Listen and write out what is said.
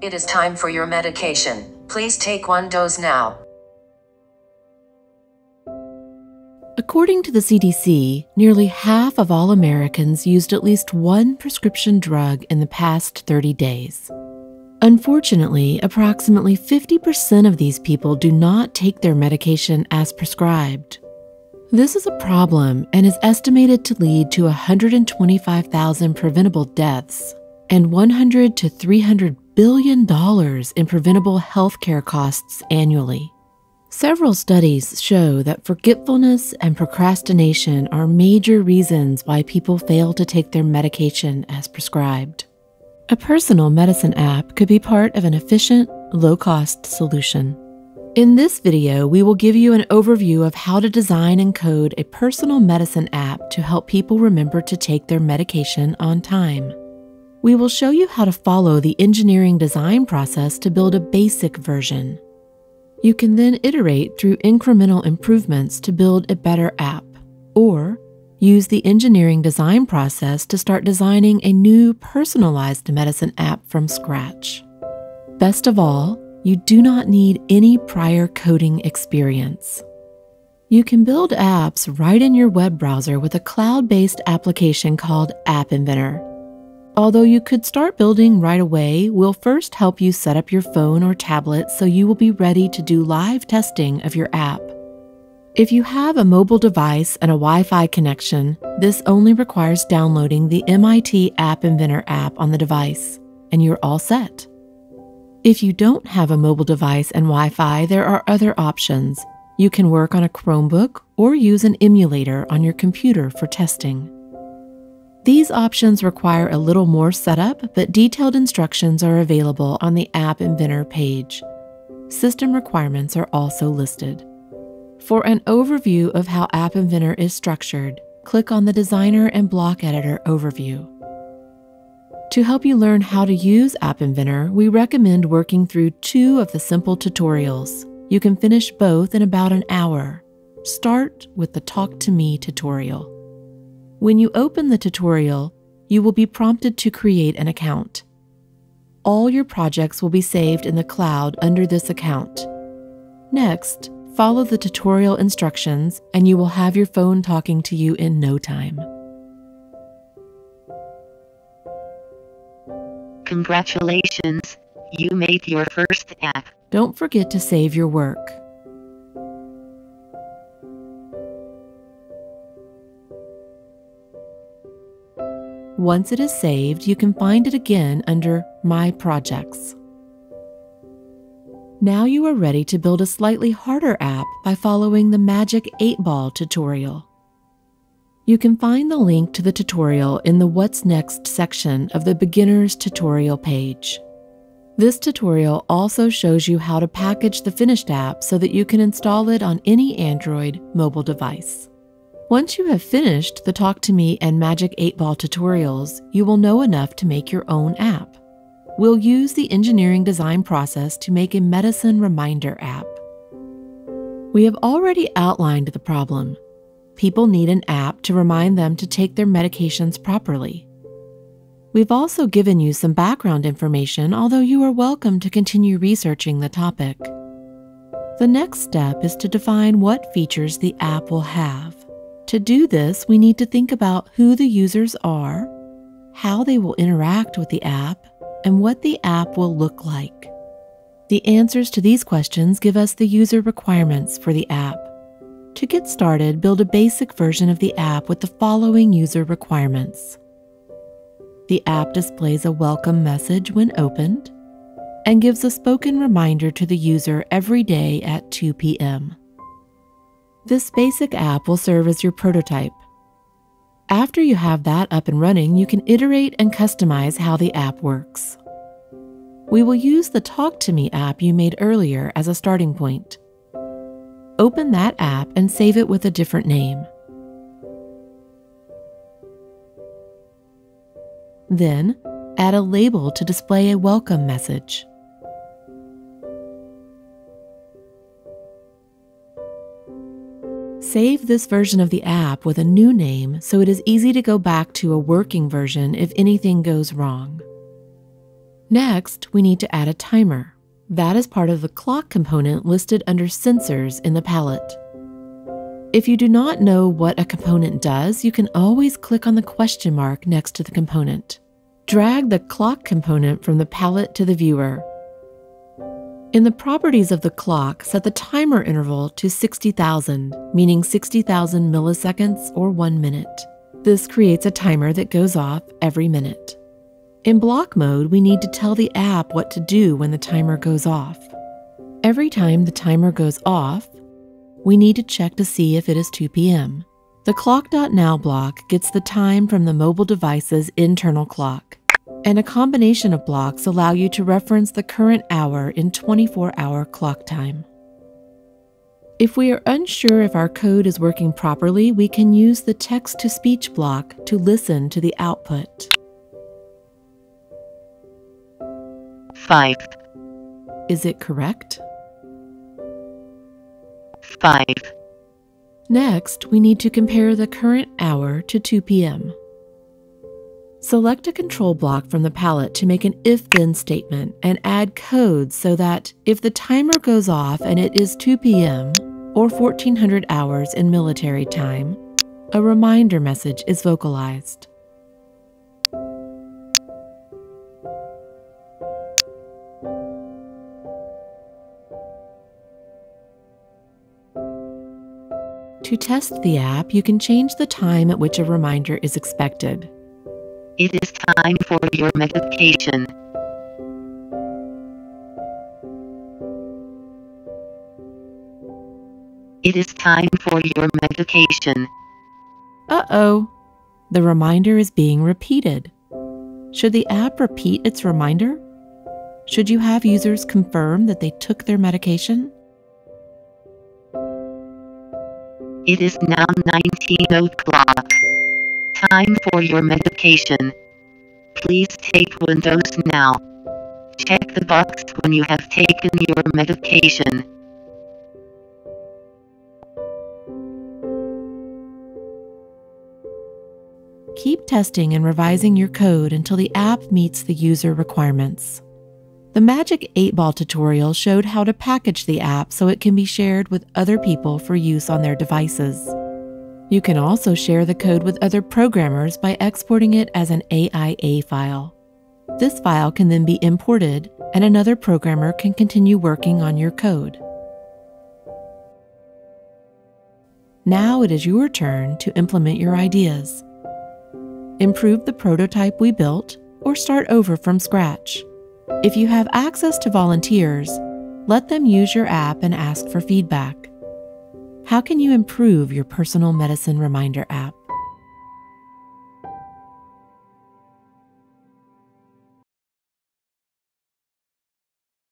It is time for your medication. Please take one dose now. According to the CDC, nearly half of all Americans used at least one prescription drug in the past 30 days. Unfortunately, approximately 50% of these people do not take their medication as prescribed. This is a problem and is estimated to lead to 125,000 preventable deaths and $100 to $300 billion in preventable healthcare costs annually. Several studies show that forgetfulness and procrastination are major reasons why people fail to take their medication as prescribed. A personal medicine app could be part of an efficient, low-cost solution. In this video, we will give you an overview of how to design and code a personal medicine app to help people remember to take their medication on time. We will show you how to follow the engineering design process to build a basic version. You can then iterate through incremental improvements to build a better app, or use the engineering design process to start designing a new personalized medicine app from scratch. Best of all, you do not need any prior coding experience. You can build apps right in your web browser with a cloud-based application called App Inventor. Although you could start building right away, we'll first help you set up your phone or tablet so you will be ready to do live testing of your app. If you have a mobile device and a Wi-Fi connection, this only requires downloading the MIT App Inventor app on the device, and you're all set. If you don't have a mobile device and Wi-Fi, there are other options. You can work on a Chromebook or use an emulator on your computer for testing. These options require a little more setup, but detailed instructions are available on the App Inventor page. System requirements are also listed. For an overview of how App Inventor is structured, click on the Designer and Block Editor overview. To help you learn how to use App Inventor, we recommend working through 2 of the simple tutorials. You can finish both in about an hour. Start with the Talk to Me tutorial. When you open the tutorial, you will be prompted to create an account. All your projects will be saved in the cloud under this account. Next, follow the tutorial instructions and you will have your phone talking to you in no time. Congratulations, you made your first app. Don't forget to save your work. Once it is saved, you can find it again under My Projects. Now you are ready to build a slightly harder app by following the Magic 8-Ball tutorial. You can find the link to the tutorial in the What's Next section of the Beginner's Tutorial page. This tutorial also shows you how to package the finished app so that you can install it on any Android mobile device. Once you have finished the Talk to Me and Magic 8-Ball tutorials, you will know enough to make your own app. We'll use the engineering design process to make a medicine reminder app. We have already outlined the problem. People need an app to remind them to take their medications properly. We've also given you some background information, although you are welcome to continue researching the topic. The next step is to define what features the app will have. To do this, we need to think about who the users are, how they will interact with the app, and what the app will look like. The answers to these questions give us the user requirements for the app. To get started, build a basic version of the app with the following user requirements. The app displays a welcome message when opened and gives a spoken reminder to the user every day at 2 p.m. This basic app will serve as your prototype. After you have that up and running, you can iterate and customize how the app works. We will use the Talk to Me app you made earlier as a starting point. Open that app and save it with a different name. Then, add a label to display a welcome message. Save this version of the app with a new name so it is easy to go back to a working version if anything goes wrong. Next, we need to add a timer. That is part of the clock component listed under Sensors in the palette. If you do not know what a component does, you can always click on the question mark next to the component. Drag the clock component from the palette to the viewer. In the properties of the clock, set the timer interval to 60,000, meaning 60,000 milliseconds or 1 minute. This creates a timer that goes off every minute. In block mode, we need to tell the app what to do when the timer goes off. Every time the timer goes off, we need to check to see if it is 2 p.m. The clock.now block gets the time from the mobile device's internal clock, and a combination of blocks allow you to reference the current hour in 24-hour clock time. If we are unsure if our code is working properly, we can use the text-to-speech block to listen to the output. 5. Is it correct? 5. Next, we need to compare the current hour to 2 p.m. Select a control block from the palette to make an if-then statement and add code so that if the timer goes off and it is 2 p.m. or 1400 hours in military time, a reminder message is vocalized. To test the app, you can change the time at which a reminder is expected. It is time for your medication. It is time for your medication. Uh-oh, the reminder is being repeated. Should the app repeat its reminder? Should you have users confirm that they took their medication? It is now 19 o'clock. Time for your medication. Please take Windows now. Check the box when you have taken your medication. Keep testing and revising your code until the app meets the user requirements. The Magic 8-Ball tutorial showed how to package the app so it can be shared with other people for use on their devices. You can also share the code with other programmers by exporting it as an AIA file. This file can then be imported, and another programmer can continue working on your code. Now it is your turn to implement your ideas. Improve the prototype we built, or start over from scratch. If you have access to volunteers, let them use your app and ask for feedback. How can you improve your personal medicine reminder app?